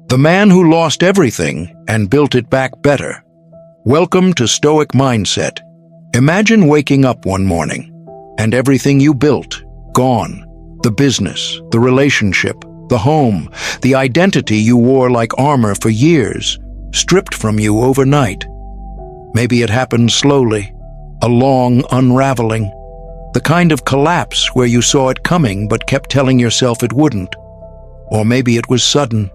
The man who lost everything and built it back better. Welcome to Stoic Mindset. Imagine waking up one morning and everything you built, gone. The business, the relationship, the home, the identity you wore like armor for years, stripped from you overnight. Maybe it happened slowly, a long unraveling, the kind of collapse where you saw it coming but kept telling yourself it wouldn't. Or maybe it was sudden.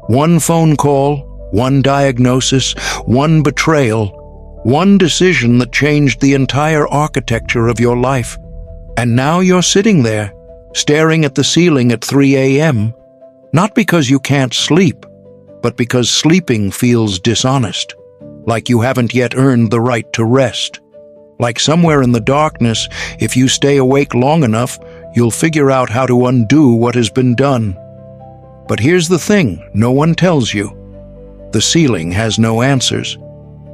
One phone call, one diagnosis, one betrayal, one decision that changed the entire architecture of your life. And now you're sitting there, staring at the ceiling at 3 a.m., not because you can't sleep, but because sleeping feels dishonest, like you haven't yet earned the right to rest. Like somewhere in the darkness, if you stay awake long enough, you'll figure out how to undo what has been done. But here's the thing no one tells you. The ceiling has no answers.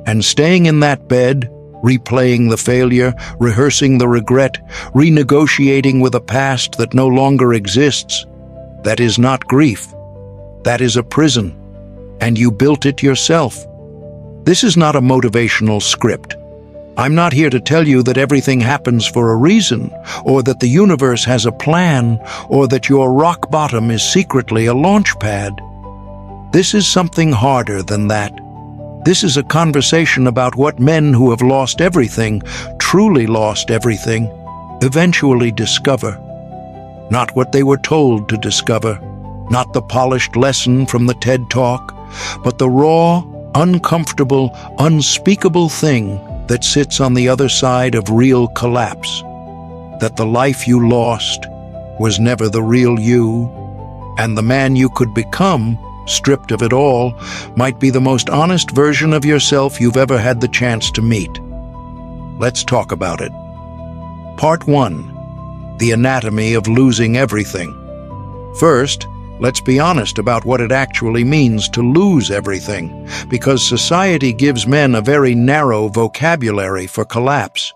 And staying in that bed, replaying the failure, rehearsing the regret, renegotiating with a past that no longer exists, that is not grief. That is a prison. And you built it yourself. This is not a motivational script. I'm not here to tell you that everything happens for a reason, or that the universe has a plan, or that your rock bottom is secretly a launch pad. This is something harder than that. This is a conversation about what men who have lost everything, truly lost everything, eventually discover. Not what they were told to discover, not the polished lesson from the TED Talk, but the raw, uncomfortable, unspeakable thing that sits on the other side of real collapse. That the life you lost was never the real you, and the man you could become, stripped of it all, might be the most honest version of yourself you've ever had the chance to meet. Let's talk about it. Part 1. The anatomy of losing everything. First, let's be honest about what it actually means to lose everything, because society gives men a very narrow vocabulary for collapse.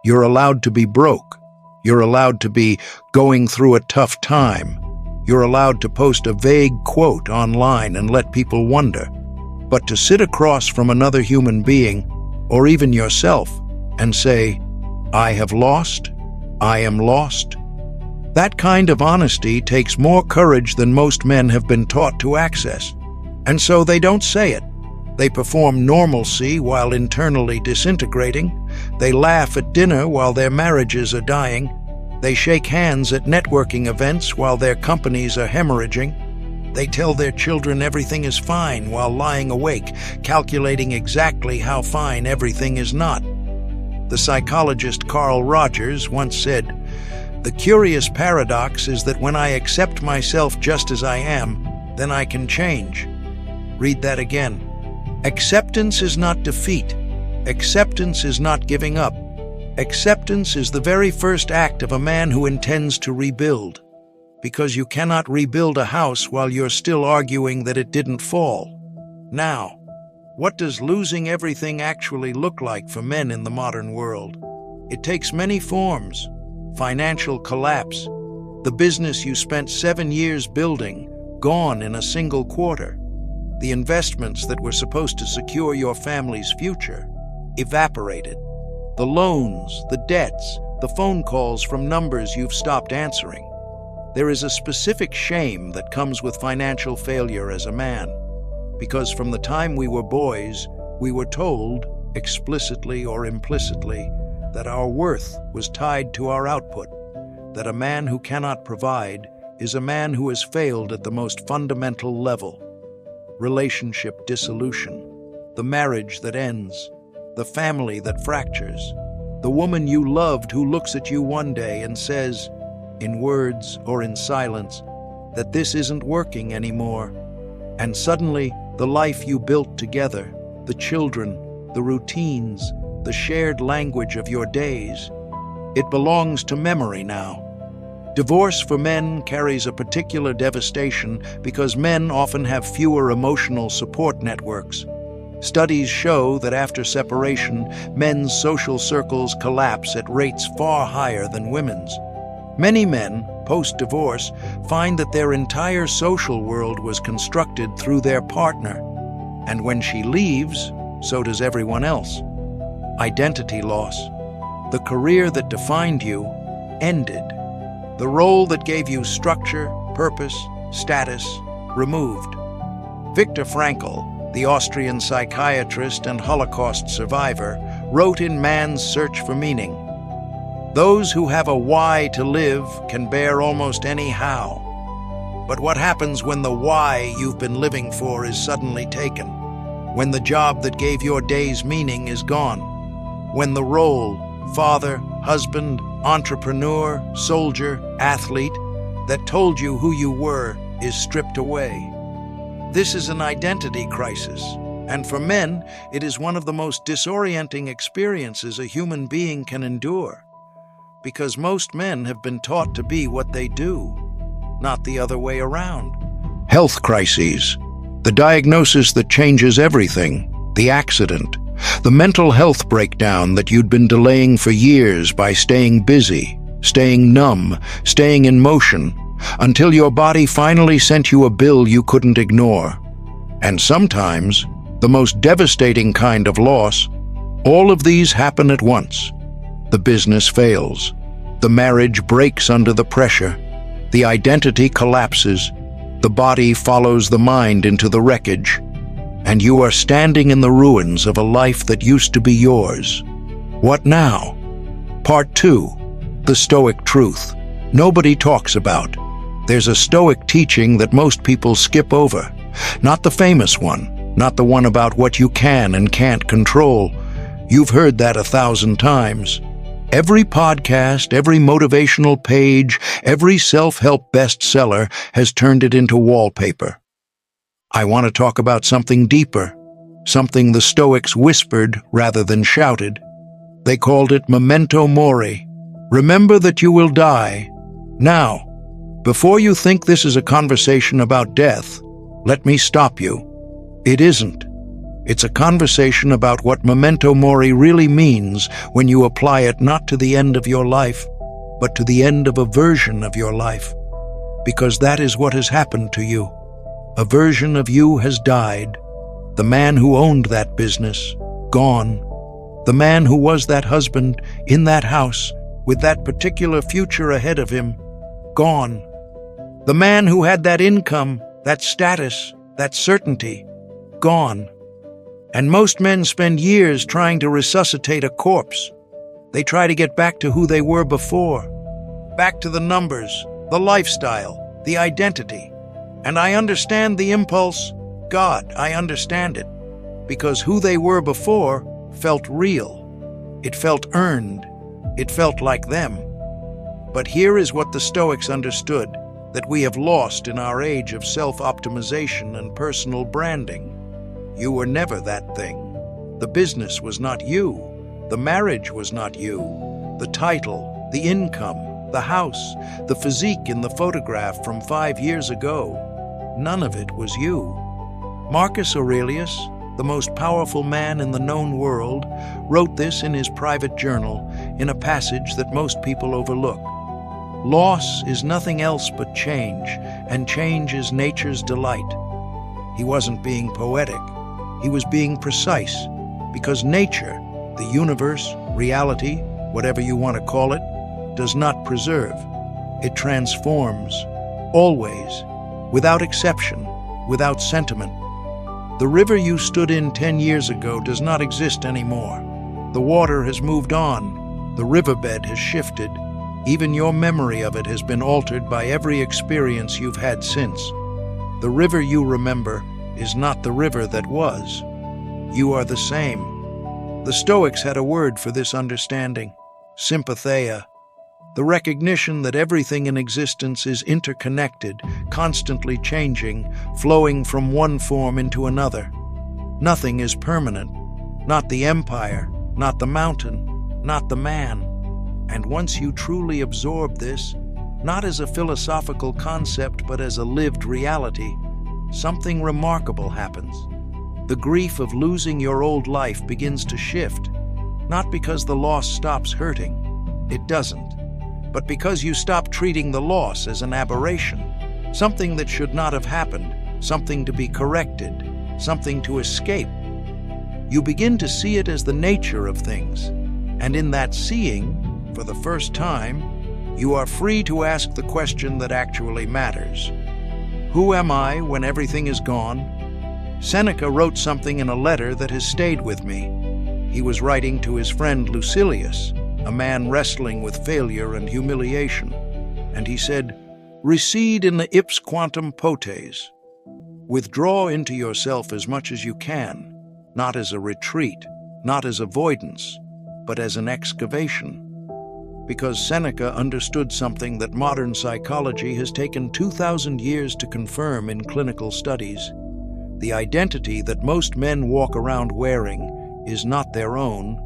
You're allowed to be broke. You're allowed to be going through a tough time. You're allowed to post a vague quote online and let people wonder. But to sit across from another human being, or even yourself, and say, "I have lost, I am lost," that kind of honesty takes more courage than most men have been taught to access. And so they don't say it. They perform normalcy while internally disintegrating. They laugh at dinner while their marriages are dying. They shake hands at networking events while their companies are hemorrhaging. They tell their children everything is fine while lying awake, calculating exactly how fine everything is not. The psychologist Carl Rogers once said, "The curious paradox is that when I accept myself just as I am, then I can change." Read that again. Acceptance is not defeat. Acceptance is not giving up. Acceptance is the very first act of a man who intends to rebuild. Because you cannot rebuild a house while you're still arguing that it didn't fall. Now, what does losing everything actually look like for men in the modern world? It takes many forms. Financial collapse, the business you spent 7 years building, gone in a single quarter. The investments that were supposed to secure your family's future, evaporated. The loans, the debts, the phone calls from numbers you've stopped answering. There is a specific shame that comes with financial failure as a man, because from the time we were boys, we were told, explicitly or implicitly, that our worth was tied to our output, that a man who cannot provide is a man who has failed at the most fundamental level. Relationship dissolution, the marriage that ends, the family that fractures, the woman you loved who looks at you one day and says, in words or in silence, that this isn't working anymore. And suddenly, the life you built together, the children, the routines, the shared language of your days, it belongs to memory now. Divorce for men carries a particular devastation because men often have fewer emotional support networks. Studies show that after separation, men's social circles collapse at rates far higher than women's. Many men post-divorce find that their entire social world was constructed through their partner. And when she leaves, so does everyone else. Identity loss. The career that defined you ended. The role that gave you structure, purpose, status, removed. Viktor Frankl, the Austrian psychiatrist and Holocaust survivor, wrote in Man's Search for Meaning, "Those who have a why to live can bear almost any how. But what happens when the why you've been living for is suddenly taken? When the job that gave your days meaning is gone? When the role, father, husband, entrepreneur, soldier, athlete, that told you who you were is stripped away?" This is an identity crisis, and for men, it is one of the most disorienting experiences a human being can endure. Because most men have been taught to be what they do, not the other way around. Health crises. The diagnosis that changes everything. The accident. The mental health breakdown that you'd been delaying for years by staying busy, staying numb, staying in motion, until your body finally sent you a bill you couldn't ignore. And sometimes, the most devastating kind of loss, all of these happen at once. The business fails. The marriage breaks under the pressure. The identity collapses. The body follows the mind into the wreckage. And you are standing in the ruins of a life that used to be yours. What now? Part 2. The Stoic Truth. Nobody talks about. There's a Stoic teaching that most people skip over. Not the famous one, not the one about what you can and can't control. You've heard that 1,000 times. Every podcast, every motivational page, every self-help bestseller has turned it into wallpaper. I want to talk about something deeper, something the Stoics whispered rather than shouted. They called it memento mori. Remember that you will die. Now, before you think this is a conversation about death, let me stop you. It isn't. It's a conversation about what memento mori really means when you apply it not to the end of your life, but to the end of a version of your life. Because that is what has happened to you. A version of you has died. The man who owned that business, gone. The man who was that husband in that house with that particular future ahead of him, gone. The man who had that income, that status, that certainty, gone. And most men spend years trying to resuscitate a corpse. They try to get back to who they were before, back to the numbers, the lifestyle, the identity. And I understand the impulse. God, I understand it. Because who they were before felt real. It felt earned. It felt like them. But here is what the Stoics understood that we have lost in our age of self-optimization and personal branding. You were never that thing. The business was not you. The marriage was not you. The title, the income, the house, the physique in the photograph from 5 years ago, none of it was you. Marcus Aurelius, the most powerful man in the known world, wrote this in his private journal in a passage that most people overlook. Loss is nothing else but change, and change is nature's delight. He wasn't being poetic. He was being precise, because nature, the universe, reality, whatever you want to call it, does not preserve. It transforms, always, without exception, without sentiment. The river you stood in 10 years ago does not exist anymore. The water has moved on. The riverbed has shifted. Even your memory of it has been altered by every experience you've had since. The river you remember is not the river that was. You are the same. The Stoics had a word for this understanding, sympatheia, the recognition that everything in existence is interconnected, constantly changing, flowing from one form into another. Nothing is permanent, not the empire, not the mountain, not the man. And once you truly absorb this, not as a philosophical concept but as a lived reality, something remarkable happens. The grief of losing your old life begins to shift, not because the loss stops hurting. It doesn't. but because you stop treating the loss as an aberration, something that should not have happened, something to be corrected, something to escape. You begin to see it as the nature of things, and in that seeing, for the first time, you are free to ask the question that actually matters. Who am I when everything is gone? Seneca wrote something in a letter that has stayed with me. He was writing to his friend Lucilius, a man wrestling with failure and humiliation, and he said, "Recede in the ips quantum potes." Withdraw into yourself as much as you can, not as a retreat, not as avoidance, but as an excavation. Because Seneca understood something that modern psychology has taken 2,000 years to confirm in clinical studies. The identity that most men walk around wearing is not their own.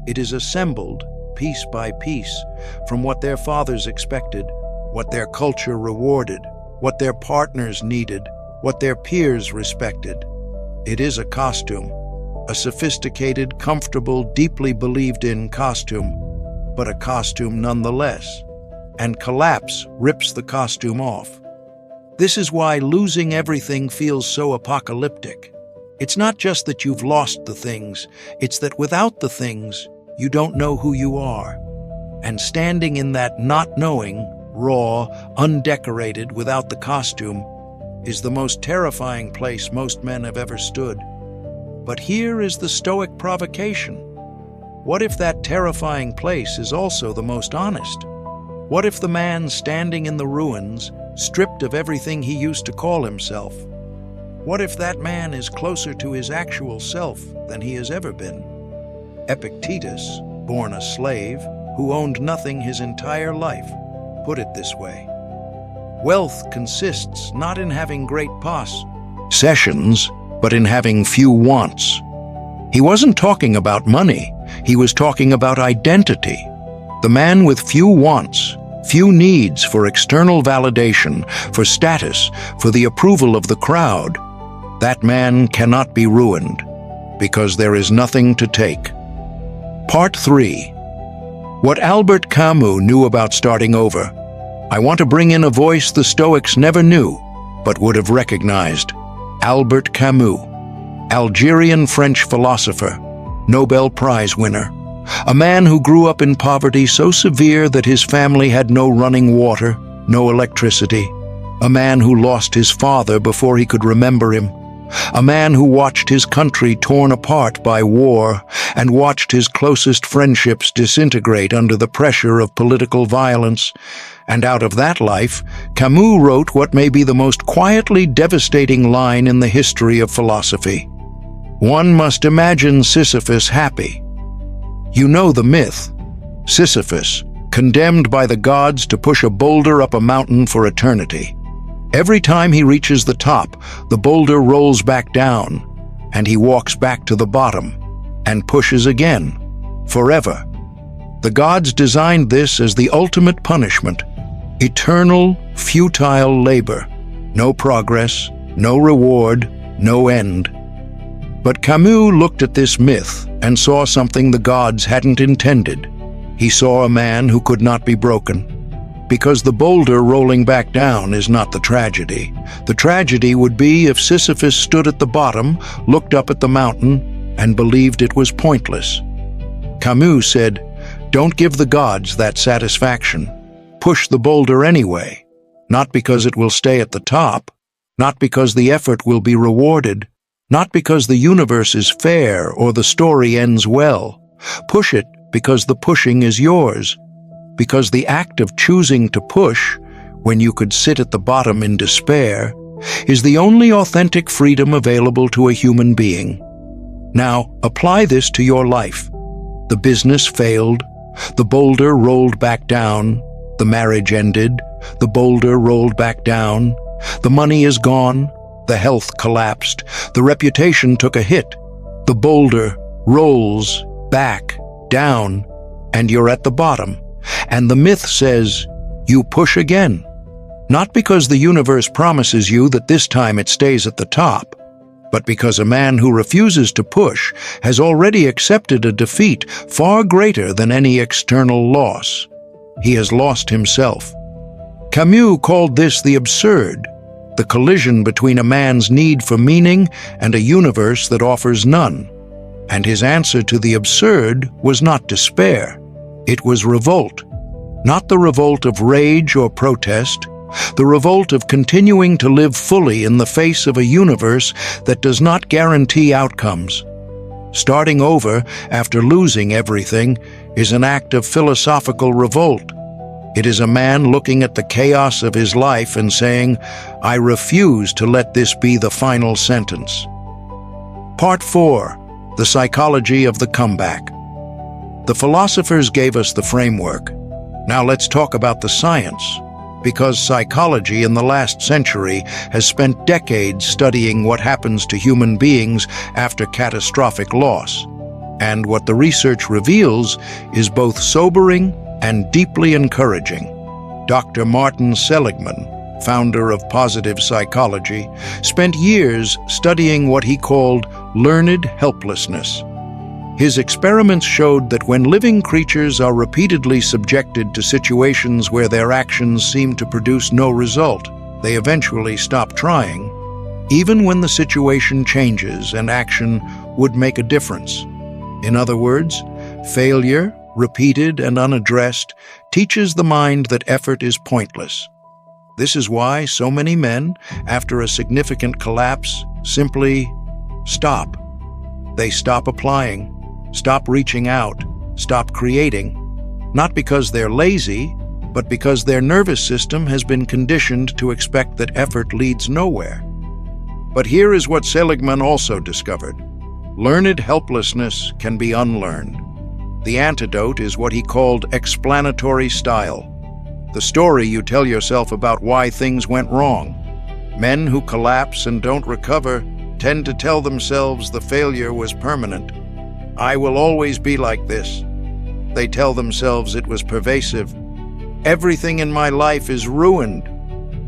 It is assembled, piece by piece, from what their fathers expected, what their culture rewarded, what their partners needed, what their peers respected. It is a costume, a sophisticated, comfortable, deeply believed-in costume, but a costume nonetheless, and collapse rips the costume off. This is why losing everything feels so apocalyptic. It's not just that you've lost the things, it's that without the things, you don't know who you are. And standing in that not knowing, raw, undecorated, without the costume, is the most terrifying place most men have ever stood. But here is the Stoic provocation. What if that terrifying place is also the most honest? What if the man standing in the ruins, stripped of everything he used to call himself? What if that man is closer to his actual self than he has ever been? Epictetus, born a slave, who owned nothing his entire life, put it this way: wealth consists not in having great possessions, but in having few wants. He wasn't talking about money, he was talking about identity. The man with few wants, few needs for external validation, for status, for the approval of the crowd, that man cannot be ruined, because there is nothing to take. Part 3. What Albert Camus knew about starting over. I want to bring in a voice the Stoics never knew, but would have recognized. Albert Camus, Algerian-French philosopher, Nobel Prize winner, a man who grew up in poverty so severe that his family had no running water, no electricity, a man who lost his father before he could remember him, a man who watched his country torn apart by war and watched his closest friendships disintegrate under the pressure of political violence. And out of that life, Camus wrote what may be the most quietly devastating line in the history of philosophy. One must imagine Sisyphus happy. You know the myth. Sisyphus, condemned by the gods to push a boulder up a mountain for eternity. Every time he reaches the top, the boulder rolls back down, and he walks back to the bottom, and pushes again, forever. The gods designed this as the ultimate punishment. Eternal, futile labor. No progress, no reward, no end. But Camus looked at this myth and saw something the gods hadn't intended. He saw a man who could not be broken. Because the boulder rolling back down is not the tragedy. The tragedy would be if Sisyphus stood at the bottom, looked up at the mountain, and believed it was pointless. Camus said, "Don't give the gods that satisfaction. Push the boulder anyway, not because it will stay at the top, not because the effort will be rewarded, not because the universe is fair or the story ends well. Push it because the pushing is yours. Because the act of choosing to push, when you could sit at the bottom in despair, is the only authentic freedom available to a human being." Now, apply this to your life. The business failed, the boulder rolled back down, the marriage ended, the boulder rolled back down, the money is gone, the health collapsed, the reputation took a hit, the boulder rolls back down, and you're at the bottom. And the myth says, you push again. Not because the universe promises you that this time it stays at the top, but because a man who refuses to push has already accepted a defeat far greater than any external loss. he has lost himself. Camus called this the absurd, the collision between a man's need for meaning and a universe that offers none. And his answer to the absurd was not despair. It was revolt. Not the revolt of rage or protest, the revolt of continuing to live fully in the face of a universe that does not guarantee outcomes. Starting over after losing everything is an act of philosophical revolt. It is a man looking at the chaos of his life and saying, "I refuse to let this be the final sentence." Part 4. The Psychology of the Comeback. The philosophers gave us the framework. Now let's talk about the science, because psychology in the last century has spent decades studying what happens to human beings after catastrophic loss. And what the research reveals is both sobering and deeply encouraging. Dr. Martin Seligman, founder of positive psychology, spent years studying what he called learned helplessness. His experiments showed that when living creatures are repeatedly subjected to situations where their actions seem to produce no result, they eventually stop trying, even when the situation changes and action would make a difference. In other words, failure, repeated and unaddressed, teaches the mind that effort is pointless. This is why so many men, after a significant collapse, simply stop. They stop applying, stop reaching out, stop creating, not because they're lazy, but because their nervous system has been conditioned to expect that effort leads nowhere. But here is what Seligman also discovered. Learned helplessness can be unlearned. The antidote is what he called explanatory style. The story you tell yourself about why things went wrong. Men who collapse and don't recover tend to tell themselves the failure was permanent. "I will always be like this." They tell themselves it was pervasive. "Everything in my life is ruined."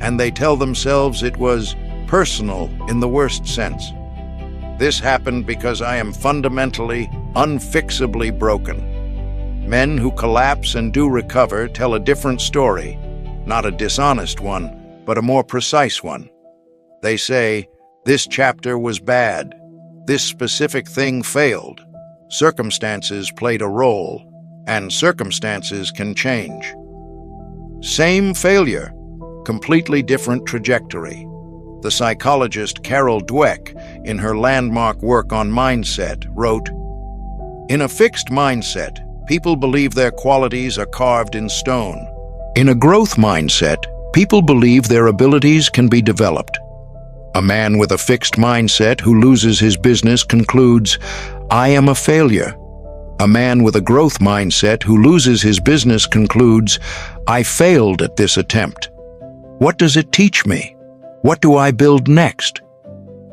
And they tell themselves it was personal in the worst sense. "This happened because I am fundamentally, unfixably broken." Men who collapse and do recover tell a different story, not a dishonest one, but a more precise one. They say, "This chapter was bad. This specific thing failed. Circumstances played a role, and circumstances can change." Same failure, completely different trajectory. The psychologist Carol Dweck, in her landmark work on mindset, wrote, "In a fixed mindset, people believe their qualities are carved in stone. In a growth mindset, people believe their abilities can be developed. A man with a fixed mindset who loses his business concludes, 'I am a failure.' A man with a growth mindset who loses his business concludes, 'I failed at this attempt. What does it teach me? What do I build next?'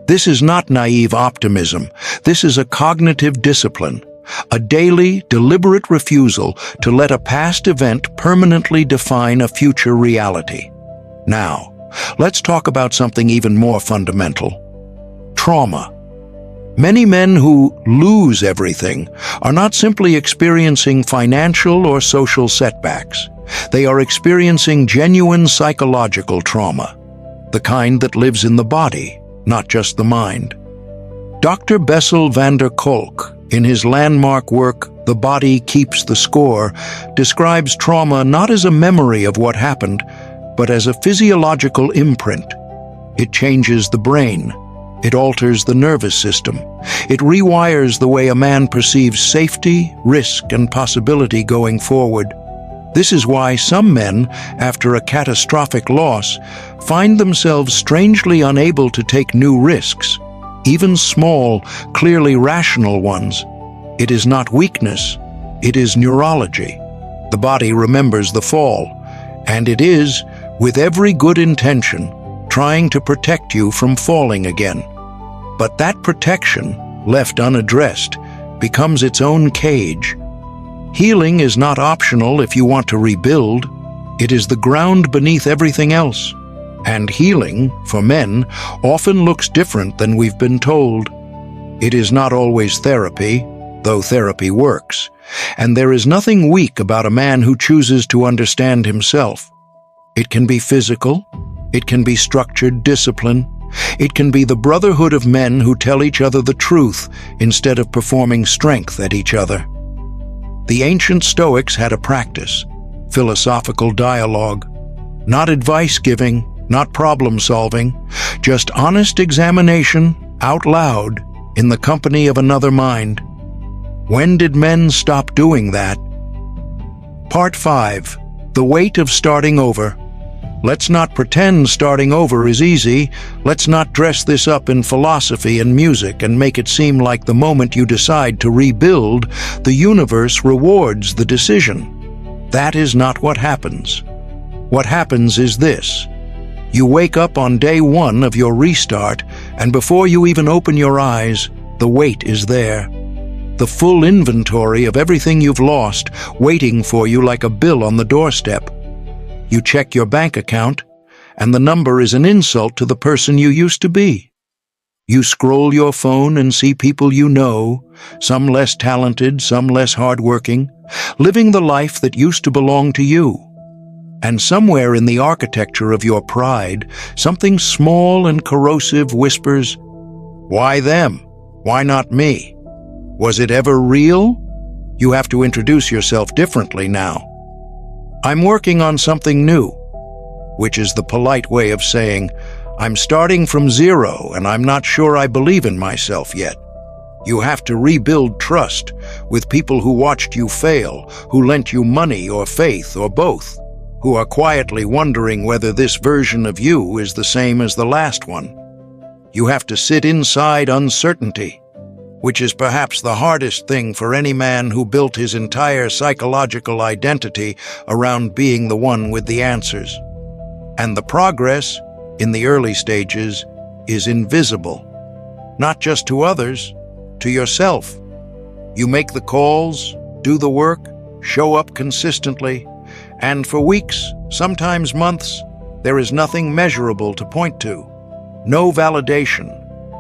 This is not naive optimism. This is a cognitive discipline, a daily, deliberate refusal to let a past event permanently define a future reality. Now, let's talk about something even more fundamental: trauma. Many men who lose everything are not simply experiencing financial or social setbacks. They are experiencing genuine psychological trauma, the kind that lives in the body, not just the mind. Dr. Bessel van der Kolk, in his landmark work, The Body Keeps the Score, describes trauma not as a memory of what happened, but as a physiological imprint. It changes the brain. It alters the nervous system. It rewires the way a man perceives safety, risk, and possibility going forward. This is why some men, after a catastrophic loss, find themselves strangely unable to take new risks, even small, clearly rational ones. It is not weakness, it is neurology. The body remembers the fall, and it is, with every good intention, trying to protect you from falling again. But that protection, left unaddressed, becomes its own cage. Healing is not optional if you want to rebuild. It is the ground beneath everything else. And healing, for men, often looks different than we've been told. It is not always therapy. though therapy works, and there is nothing weak about a man who chooses to understand himself. It can be physical, it can be structured discipline, it can be the brotherhood of men who tell each other the truth instead of performing strength at each other. The ancient Stoics had a practice, philosophical dialogue, not advice-giving, not problem-solving, just honest examination out loud in the company of another mind. When did men stop doing that? Part 5. The weight of starting over. Let's not pretend starting over is easy. Let's not dress this up in philosophy and music and make it seem like the moment you decide to rebuild, the universe rewards the decision. That is not what happens. What happens is this. You wake up on day 1 of your restart, and before you even open your eyes, the weight is there. The full inventory of everything you've lost, waiting for you like a bill on the doorstep. You check your bank account, and the number is an insult to the person you used to be. You scroll your phone and see people you know, some less talented, some less hardworking, living the life that used to belong to you. And somewhere in the architecture of your pride, something small and corrosive whispers, "Why them? Why not me? Was it ever real?" You have to introduce yourself differently now. I'm working on something new, which is the polite way of saying, I'm starting from zero and I'm not sure I believe in myself yet. You have to rebuild trust with people who watched you fail, who lent you money or faith or both, who are quietly wondering whether this version of you is the same as the last one. You have to sit inside uncertainty, which is perhaps the hardest thing for any man who built his entire psychological identity around being the one with the answers. And the progress, in the early stages, is invisible. Not just to others, to yourself. You make the calls, do the work, show up consistently, and for weeks, sometimes months, there is nothing measurable to point to. No validation,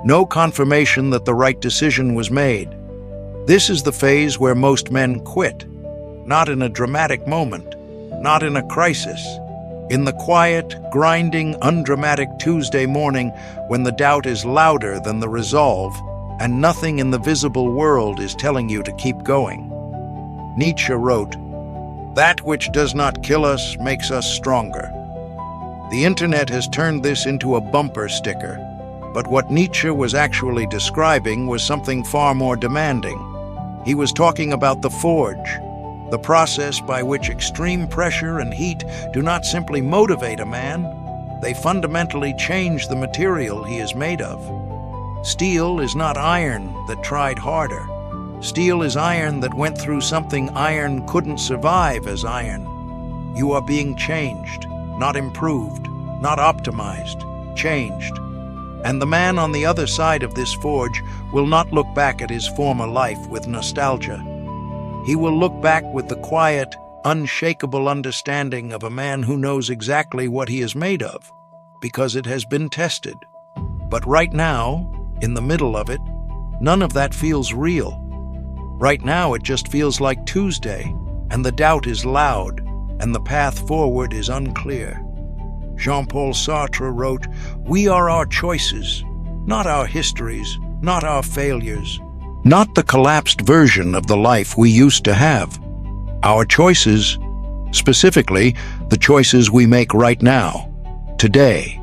no confirmation that the right decision was made. This is the phase where most men quit. Not in a dramatic moment, not in a crisis. In the quiet, grinding, undramatic Tuesday morning when the doubt is louder than the resolve and nothing in the visible world is telling you to keep going. Nietzsche wrote, "That which does not kill us makes us stronger." The internet has turned this into a bumper sticker, but what Nietzsche was actually describing was something far more demanding. He was talking about the forge, the process by which extreme pressure and heat do not simply motivate a man, they fundamentally change the material he is made of. Steel is not iron that tried harder. Steel is iron that went through something iron couldn't survive as iron. You are being changed, not improved, not optimized, changed. And the man on the other side of this forge will not look back at his former life with nostalgia. He will look back with the quiet, unshakable understanding of a man who knows exactly what he is made of, because it has been tested. But right now, in the middle of it, none of that feels real. Right now it just feels like Tuesday, and the doubt is loud, and the path forward is unclear. Jean-Paul Sartre wrote, "We are our choices, not our histories, not our failures, not the collapsed version of the life we used to have. Our choices, specifically the choices we make right now, today,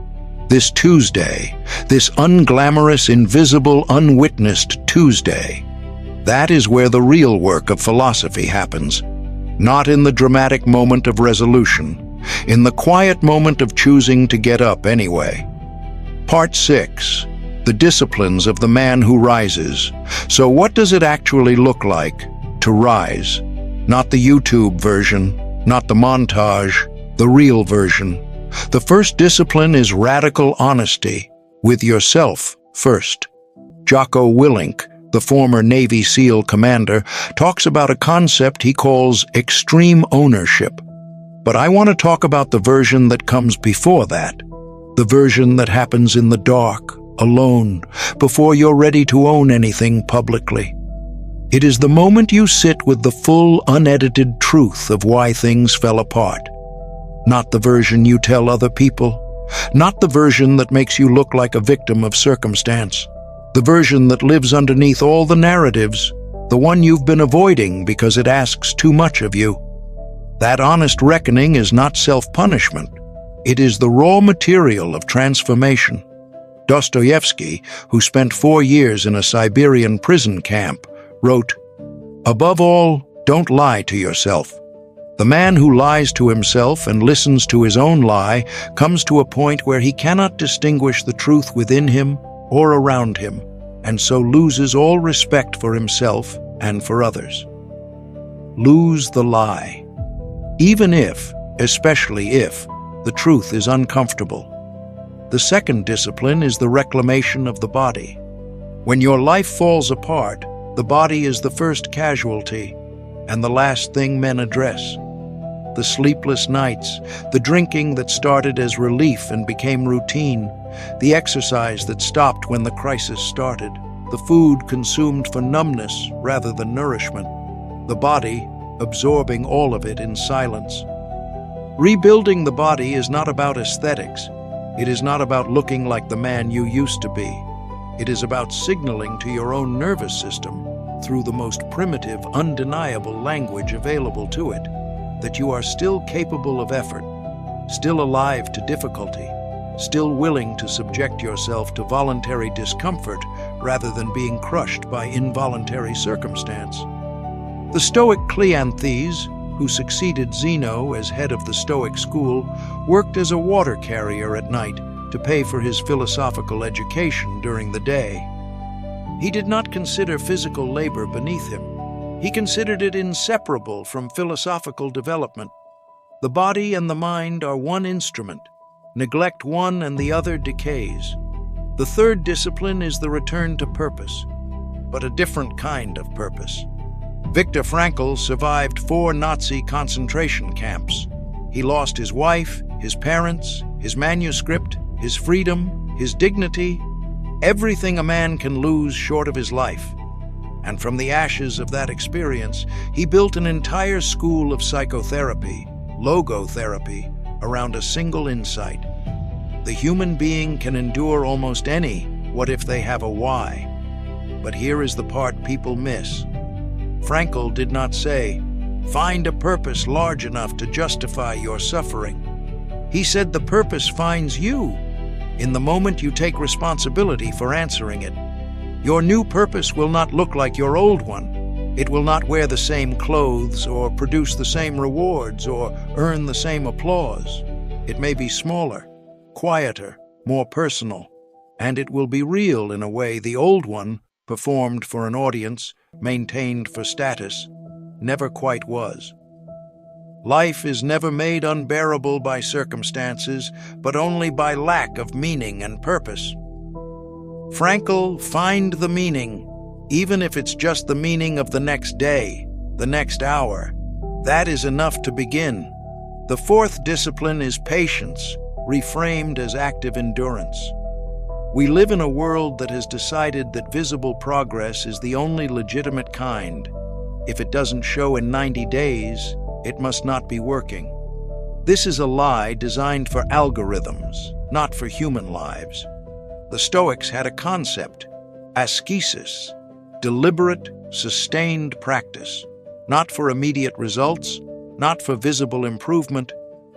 this Tuesday, this unglamorous, invisible, unwitnessed Tuesday. That is where the real work of philosophy happens, not in the dramatic moment of resolution, in the quiet moment of choosing to get up anyway." Part 6. The disciplines of the man who rises. So what does it actually look like to rise? Not the YouTube version, not the montage, the real version. The first discipline is radical honesty with yourself first. Jocko Willink, the former Navy SEAL commander, talks about a concept he calls extreme ownership. But I want to talk about the version that comes before that, the version that happens in the dark, alone, before you're ready to own anything publicly. It is the moment you sit with the full, unedited truth of why things fell apart. Not the version you tell other people, not the version that makes you look like a victim of circumstance, the version that lives underneath all the narratives, the one you've been avoiding because it asks too much of you. That honest reckoning is not self-punishment. It is the raw material of transformation. Dostoevsky, who spent 4 years in a Siberian prison camp, wrote, "Above all, don't lie to yourself. The man who lies to himself and listens to his own lie comes to a point where he cannot distinguish the truth within him or around him, and so loses all respect for himself and for others." Lose the lie. Even if, especially if, the truth is uncomfortable. The second discipline is the reclamation of the body. When your life falls apart, the body is the first casualty and the last thing men address. The sleepless nights, the drinking that started as relief and became routine, the exercise that stopped when the crisis started, the food consumed for numbness rather than nourishment, the body absorbing all of it in silence. Rebuilding the body is not about aesthetics. It is not about looking like the man you used to be. It is about signaling to your own nervous system, through the most primitive, undeniable language available to it, that you are still capable of effort, still alive to difficulty, still willing to subject yourself to voluntary discomfort rather than being crushed by involuntary circumstance. The Stoic Cleanthes, who succeeded Zeno as head of the Stoic school, worked as a water carrier at night to pay for his philosophical education during the day. He did not consider physical labor beneath him. He considered it inseparable from philosophical development. The body and the mind are one instrument. Neglect one and the other decays. The third discipline is the return to purpose, but a different kind of purpose. Viktor Frankl survived 4 Nazi concentration camps. He lost his wife, his parents, his manuscript, his freedom, his dignity, everything a man can lose short of his life. And from the ashes of that experience, he built an entire school of psychotherapy, logotherapy, around a single insight. The human being can endure almost any what if they have a why. But here is the part people miss. Frankl did not say, "Find a purpose large enough to justify your suffering." He said the purpose finds you in the moment you take responsibility for answering it. Your new purpose will not look like your old one. It will not wear the same clothes or produce the same rewards or earn the same applause. It may be smaller, quieter, more personal, and it will be real in a way the old one, performed for an audience, maintained for status, never quite was. Life is never made unbearable by circumstances, but only by lack of meaning and purpose. Frankl, find the meaning, even if it's just the meaning of the next day, the next hour. That is enough to begin. The fourth discipline is patience, reframed as active endurance. We live in a world that has decided that visible progress is the only legitimate kind. If it doesn't show in 90 days, it must not be working. This is a lie designed for algorithms, not for human lives. The Stoics had a concept, ascesis, deliberate, sustained practice, not for immediate results, not for visible improvement,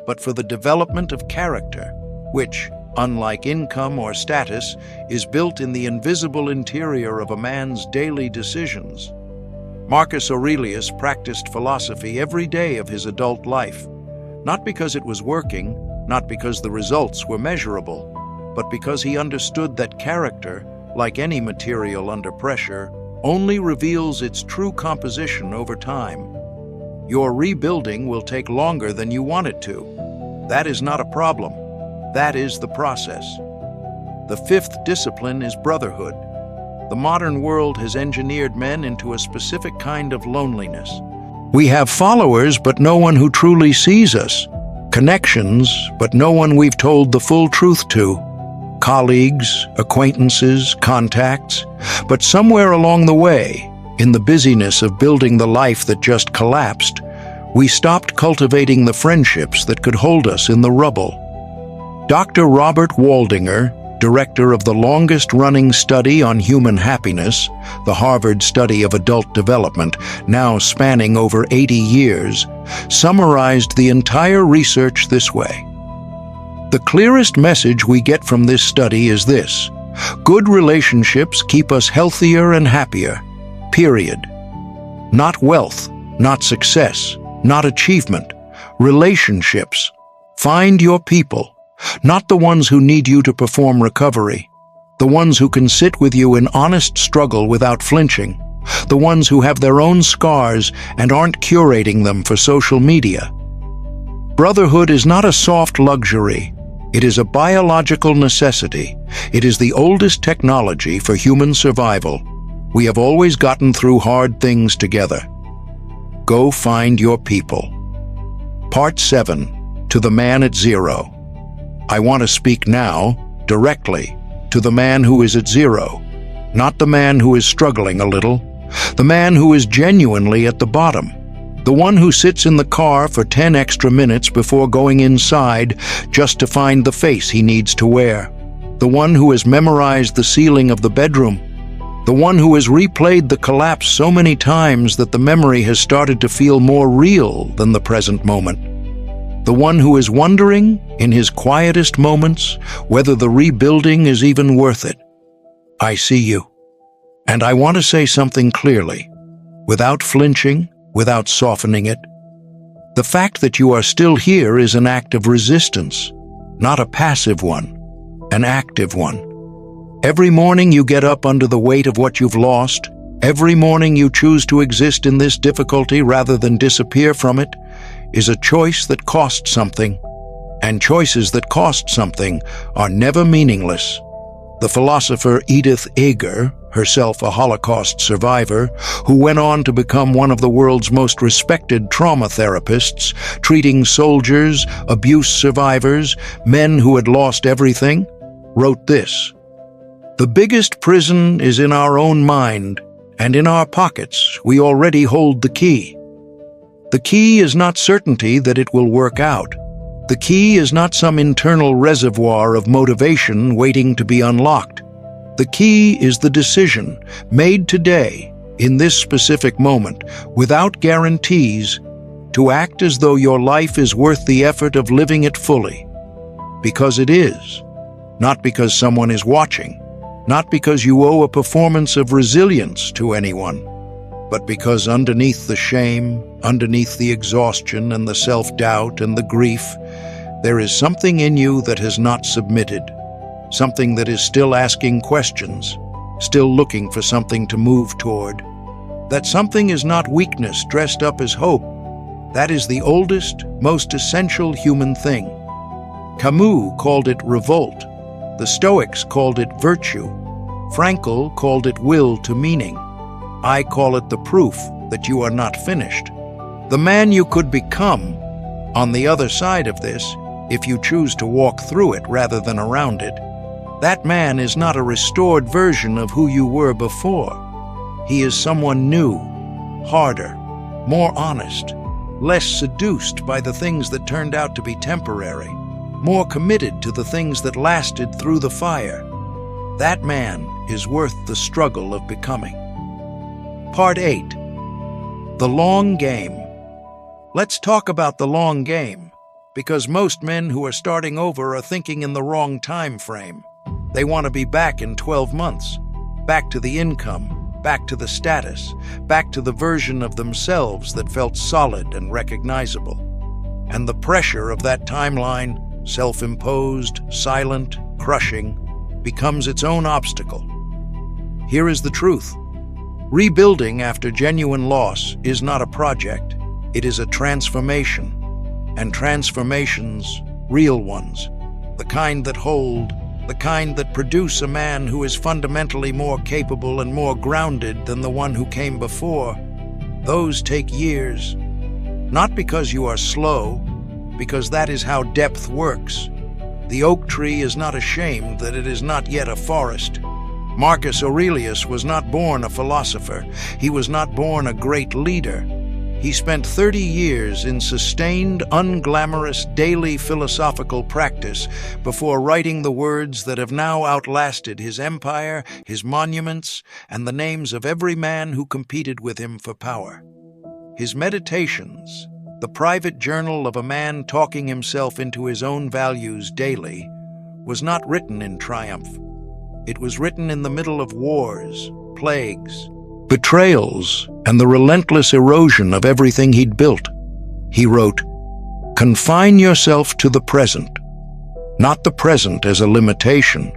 but for the development of character, which, unlike income or status, is built in the invisible interior of a man's daily decisions. Marcus Aurelius practiced philosophy every day of his adult life, not because it was working, not because the results were measurable, but because he understood that character, like any material under pressure, only reveals its true composition over time. Your rebuilding will take longer than you want it to. That is not a problem. That is the process. The fifth discipline is brotherhood. The modern world has engineered men into a specific kind of loneliness. We have followers, but no one who truly sees us. Connections, but no one we've told the full truth to. Colleagues, acquaintances, contacts. But somewhere along the way, in the busyness of building the life that just collapsed, we stopped cultivating the friendships that could hold us in the rubble. Dr. Robert Waldinger, director of the longest-running study on human happiness, the Harvard Study of Adult Development, now spanning over 80 years, summarized the entire research this way. The clearest message we get from this study is this: good relationships keep us healthier and happier, period. Not wealth, not success, not achievement. Relationships. Find your people. Not the ones who need you to perform recovery. The ones who can sit with you in honest struggle without flinching. The ones who have their own scars and aren't curating them for social media. Brotherhood is not a soft luxury. It is a biological necessity. It is the oldest technology for human survival. We have always gotten through hard things together. Go find your people. Part 7. To the man at zero. I want to speak now, directly, to the man who is at zero, not the man who is struggling a little, the man who is genuinely at the bottom, the one who sits in the car for 10 extra minutes before going inside just to find the face he needs to wear, the one who has memorized the ceiling of the bedroom, the one who has replayed the collapse so many times that the memory has started to feel more real than the present moment. The one who is wondering, in his quietest moments, whether the rebuilding is even worth it. I see you. And I want to say something clearly, without flinching, without softening it. The fact that you are still here is an act of resistance, not a passive one, an active one. Every morning you get up under the weight of what you've lost. Every morning you choose to exist in this difficulty rather than disappear from it, is a choice that costs something, and choices that cost something are never meaningless. The philosopher Edith Eger, herself a Holocaust survivor, who went on to become one of the world's most respected trauma therapists, treating soldiers, abuse survivors, men who had lost everything, wrote this: "The biggest prison is in our own mind, and in our pockets we already hold the key. The key is not certainty that it will work out. The key is not some internal reservoir of motivation waiting to be unlocked. The key is the decision, made today, in this specific moment, without guarantees, to act as though your life is worth the effort of living it fully. Because it is. Not because someone is watching. Not because you owe a performance of resilience to anyone. But because underneath the shame, underneath the exhaustion and the self-doubt and the grief, there is something in you that has not submitted, something that is still asking questions, still looking for something to move toward. That something is not weakness dressed up as hope. That is the oldest, most essential human thing. Camus called it revolt. The Stoics called it virtue. Frankl called it will to meaning. I call it the proof that you are not finished. The man you could become on the other side of this, if you choose to walk through it rather than around it, that man is not a restored version of who you were before. He is someone new, harder, more honest, less seduced by the things that turned out to be temporary, more committed to the things that lasted through the fire. That man is worth the struggle of becoming. Part 8. The long game. Let's talk about the long game, because most men who are starting over are thinking in the wrong time frame. They want to be back in 12 months, back to the income, back to the status, back to the version of themselves that felt solid and recognizable. And the pressure of that timeline, self-imposed, silent, crushing, becomes its own obstacle. Here is the truth. Rebuilding after genuine loss is not a project, it is a transformation. And transformations, real ones, the kind that hold, the kind that produce a man who is fundamentally more capable and more grounded than the one who came before, those take years. Not because you are slow, because that is how depth works. The oak tree is not ashamed that it is not yet a forest. Marcus Aurelius was not born a philosopher. He was not born a great leader. He spent 30 years in sustained, unglamorous, daily philosophical practice before writing the words that have now outlasted his empire, his monuments, and the names of every man who competed with him for power. His Meditations, the private journal of a man talking himself into his own values daily, was not written in triumph. It was written in the middle of wars, plagues, betrayals, and the relentless erosion of everything he'd built. He wrote, "Confine yourself to the present, not the present as a limitation,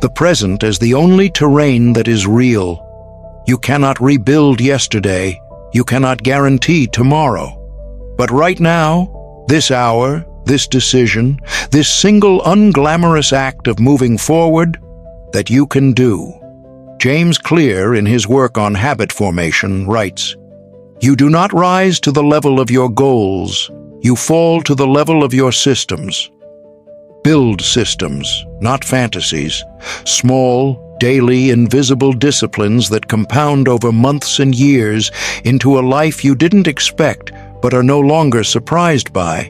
the present as the only terrain that is real. You cannot rebuild yesterday, you cannot guarantee tomorrow. But right now, this hour, this decision, this single unglamorous act of moving forward, that you can do." James Clear, in his work on habit formation, writes, "You do not rise to the level of your goals, you fall to the level of your systems. Build systems, not fantasies, small, daily, invisible disciplines that compound over months and years into a life you didn't expect but are no longer surprised by,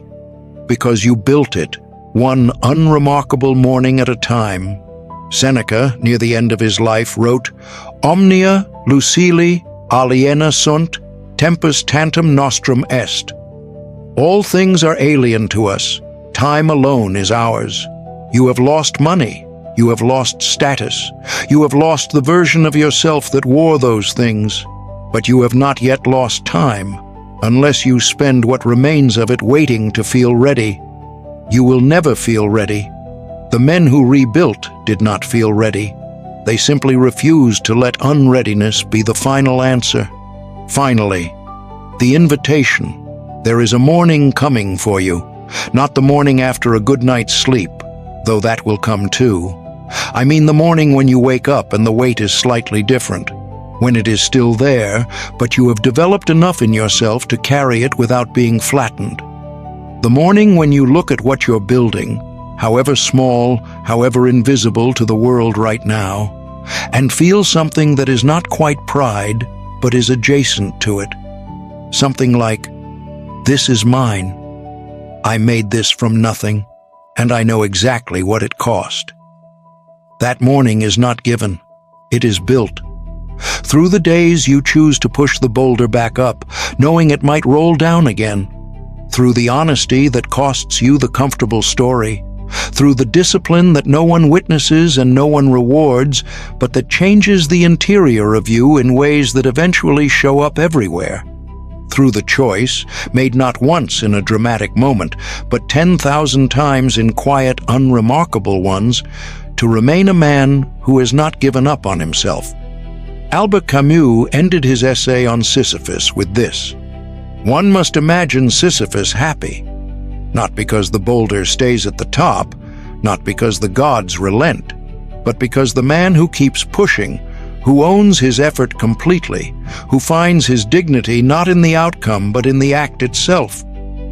because you built it, one unremarkable morning at a time." Seneca, near the end of his life, wrote, "Omnia lucili aliena sunt, tempus tantum nostrum est." All things are alien to us. Time alone is ours. You have lost money. You have lost status. You have lost the version of yourself that wore those things. But you have not yet lost time, unless you spend what remains of it waiting to feel ready. You will never feel ready. The men who rebuilt did not feel ready. They simply refused to let unreadiness be the final answer. Finally, the invitation. There is a morning coming for you, not the morning after a good night's sleep, though that will come too. I mean the morning when you wake up and the weight is slightly different, when it is still there, but you have developed enough in yourself to carry it without being flattened. The morning when you look at what you're building, however small, however invisible to the world right now, and feel something that is not quite pride, but is adjacent to it. Something like, "This is mine. I made this from nothing, and I know exactly what it cost." That morning is not given. It is built. Through the days you choose to push the boulder back up, knowing it might roll down again. Through the honesty that costs you the comfortable story. Through the discipline that no one witnesses and no one rewards, but that changes the interior of you in ways that eventually show up everywhere. Through the choice, made not once in a dramatic moment, but 10,000 times in quiet, unremarkable ones, to remain a man who has not given up on himself. Albert Camus ended his essay on Sisyphus with this: "One must imagine Sisyphus happy. Not because the boulder stays at the top, not because the gods relent, but because the man who keeps pushing, who owns his effort completely, who finds his dignity not in the outcome but in the act itself.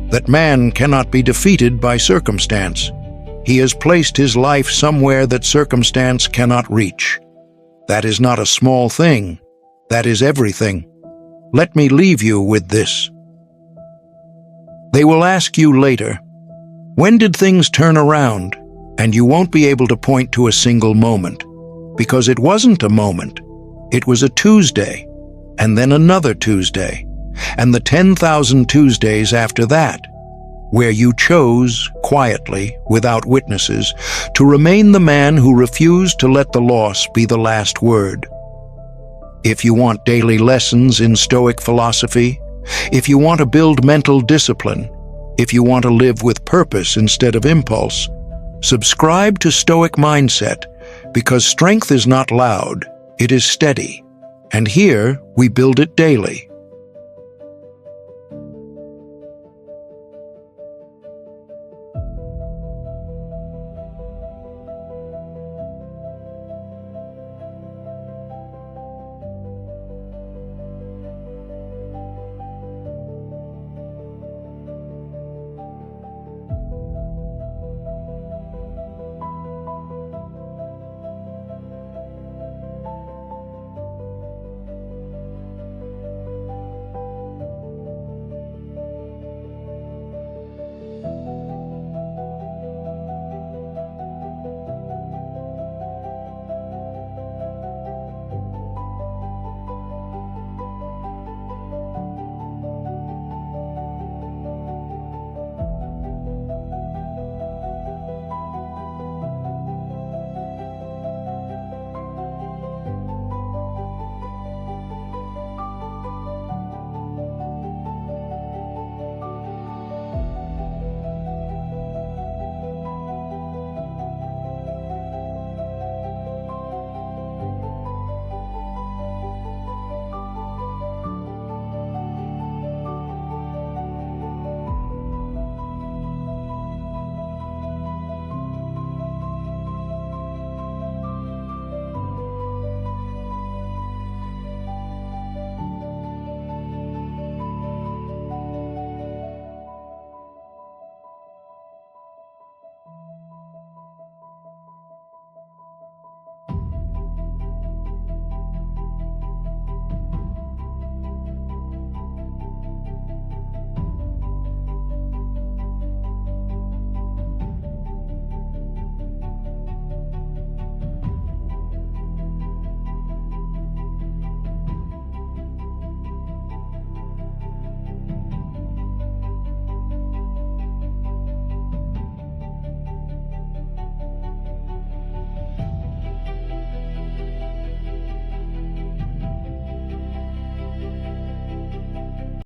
That man cannot be defeated by circumstance. He has placed his life somewhere that circumstance cannot reach. That is not a small thing. That is everything. Let me leave you with this. They will ask you later, when did things turn around? And you won't be able to point to a single moment, because it wasn't a moment. It was a Tuesday, and then another Tuesday, and the 10,000 Tuesdays after that, where you chose, quietly, without witnesses, to remain the man who refused to let the loss be the last word. If you want daily lessons in Stoic philosophy, if you want to build mental discipline, if you want to live with purpose instead of impulse, subscribe to Stoic Mindset, because strength is not loud, it is steady. And here we build it daily.